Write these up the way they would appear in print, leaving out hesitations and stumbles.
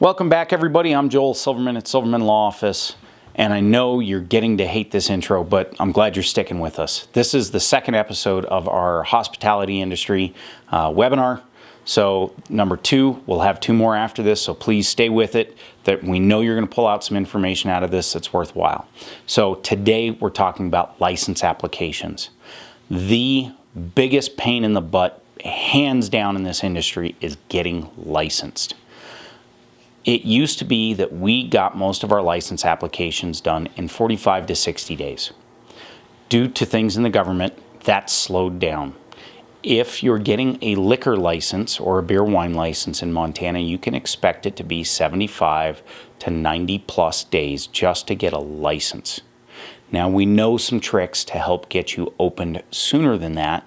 Welcome back, everybody. I'm Joel Silverman at Silverman Law Office, and I know you're getting to hate this intro, but I'm glad you're sticking with us. This is the second episode of our hospitality industry webinar. So number 2, we'll have 2 more after this, so please stay with it. That we know you're going to pull out some information out of this that's worthwhile. So today we're talking about license applications. The biggest pain in the butt, hands down in this industry, is getting licensed. It used to be that we got most of our license applications done in 45 to 60 days. Due to things in the government, that slowed down. If you're getting a liquor license or a beer wine license in Montana, you can expect it to be 75 to 90 plus days just to get a license. Now, we know some tricks to help get you opened sooner than that,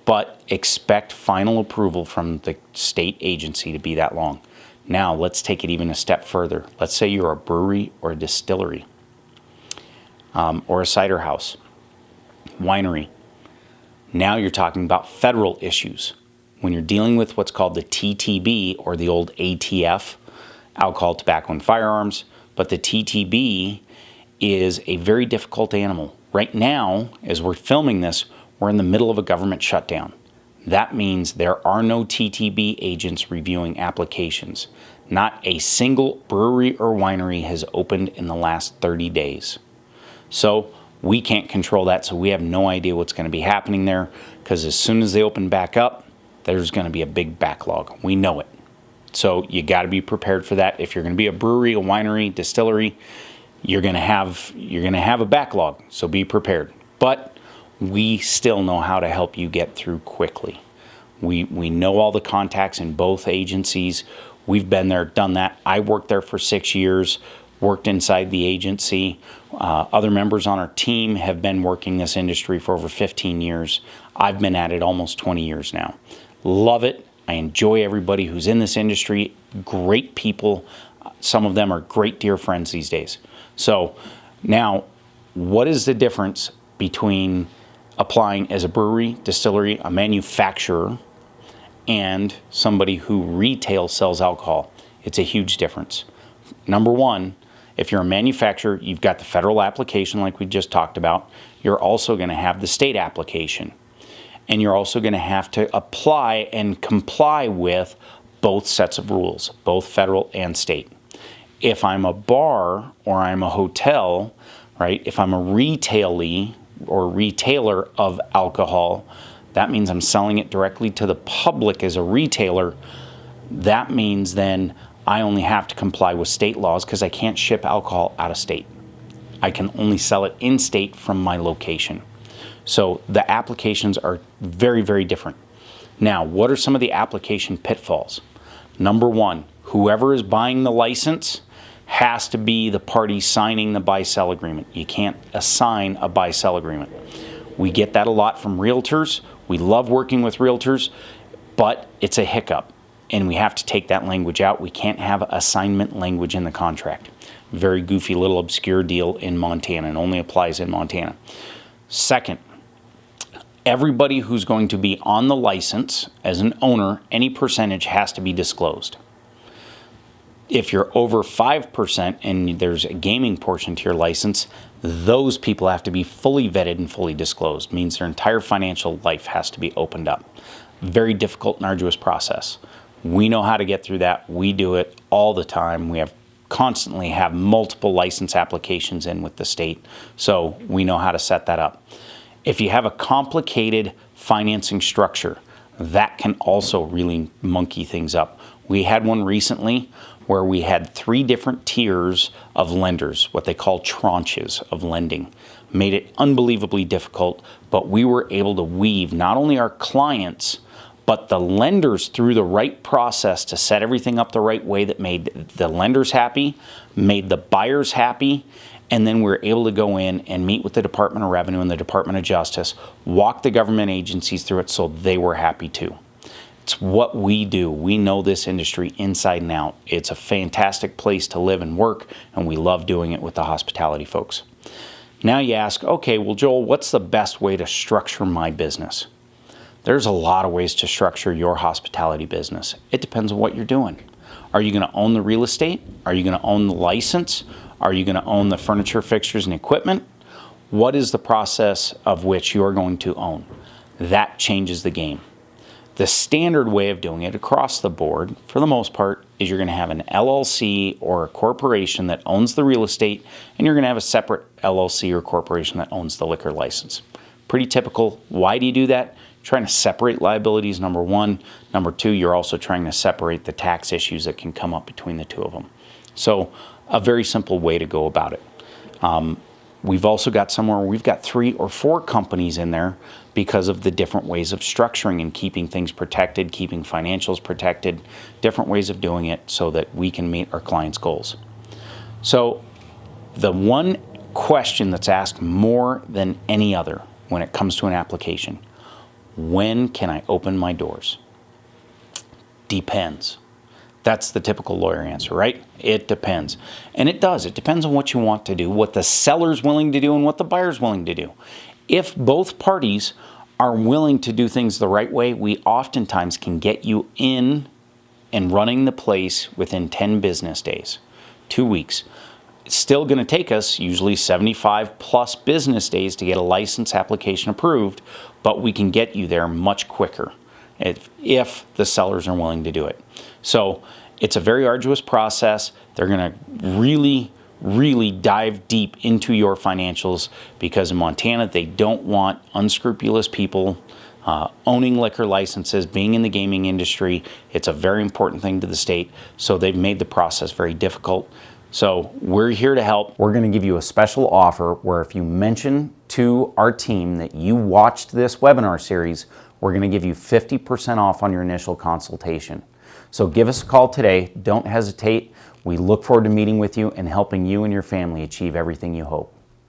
but expect final approval from the state agency to be that long. Now, let's take it even a step further. Let's say you're a brewery or a distillery, or a cider house, winery. Now you're talking about federal issues. When you're dealing with what's called the TTB, or the old ATF, alcohol, tobacco, and firearms, but the TTB is a very difficult animal. Right now, as we're filming this, we're in the middle of a government shutdown. That means there are no TTB agents reviewing applications. Not a single brewery or winery has opened in the last 30 days. So we can't control that, so we have no idea what's going to be happening there, because as soon as they open back up, there's going to be a big backlog. We know it. So you got to be prepared for that. If you're going to be a brewery, a winery, distillery, you're going to have a backlog, so be prepared. But we still know how to help you get through quickly. We know all the contacts in both agencies. We've been there, done that. I worked there for 6 years, worked inside the agency. Other members on our team have been working this industry for over 15 years. I've been at it almost 20 years now. Love it. I enjoy everybody who's in this industry. Great people. Some of them are great dear friends these days. So now, what is the difference between applying as a brewery, distillery, a manufacturer, and somebody who retail sells alcohol? It's a huge difference. Number one, if you're a manufacturer, you've got the federal application like we just talked about. You're also going to have the state application. And you're also going to have to apply and comply with both sets of rules, both federal and state. If I'm a bar or I'm a hotel, right, if I'm a retailee or retailer of alcohol, that means I'm selling it directly to the public as a retailer. That means then I only have to comply with state laws, because I can't ship alcohol out of state. I can only sell it in state from my location. So the applications are very, very different. Now, what are some of the application pitfalls? Number one, whoever is buying the license has to be the party signing the buy-sell agreement. You can't assign a buy-sell agreement. We get that a lot from realtors. We love working with realtors, but it's a hiccup, and we have to take that language out. We can't have assignment language in the contract. Very goofy little obscure deal in Montana, and only applies in Montana. Second, everybody who's going to be on the license as an owner, any percentage has to be disclosed. If you're over 5% and there's a gaming portion to your license, those people have to be fully vetted and fully disclosed. It means their entire financial life has to be opened up. Very difficult and arduous process. We know how to get through that. We do it all the time. We constantly have multiple license applications in with the state, so we know how to set that up. If you have a complicated financing structure, that can also really monkey things up. We had one recently where we had 3 different tiers of lenders, what they call tranches of lending. Made it unbelievably difficult, but we were able to weave not only our clients, but the lenders through the right process to set everything up the right way that made the lenders happy, made the buyers happy, and then we're able to go in and meet with the Department of Revenue and the Department of Justice, walk the government agencies through it so they were happy too. It's what we do. We know this industry inside and out. It's a fantastic place to live and work, and we love doing it with the hospitality folks. Now you ask, okay, well, Joel, what's the best way to structure my business? There's a lot of ways to structure your hospitality business. It depends on what you're doing. Are you going to own the real estate? Are you going to own the license? Are you going to own the furniture, fixtures, and equipment? What is the process of which you're going to own? That changes the game. The standard way of doing it across the board, for the most part, is you're going to have an LLC or a corporation that owns the real estate, and you're going to have a separate LLC or corporation that owns the liquor license. Pretty typical. Why do you do that? Trying to separate liabilities, number one. Number two, you're also trying to separate the tax issues that can come up between the two of them. So a very simple way to go about it. We've also got somewhere where we've got 3 or 4 companies in there because of the different ways of structuring and keeping things protected, keeping financials protected, different ways of doing it so that we can meet our clients' goals. So the one question that's asked more than any other when it comes to an application, when can I open my doors? Depends. That's the typical lawyer answer, right? It depends. And it does. It depends on what you want to do, what the seller's willing to do, and what the buyer's willing to do. If both parties are willing to do things the right way, we oftentimes can get you in and running the place within 10 business days, 2 weeks. It's still going to take us usually 75 plus business days to get a license application approved, but we can get you there much quicker if the sellers are willing to do it. So it's a very arduous process. They're going to really dive deep into your financials because in Montana, they don't want unscrupulous people owning liquor licenses, being in the gaming industry. It's a very important thing to the state. So they've made the process very difficult. So we're here to help. We're going to give you a special offer where if you mention to our team that you watched this webinar series, we're going to give you 50% off on your initial consultation. So give us a call today. Don't hesitate. We look forward to meeting with you and helping you and your family achieve everything you hope.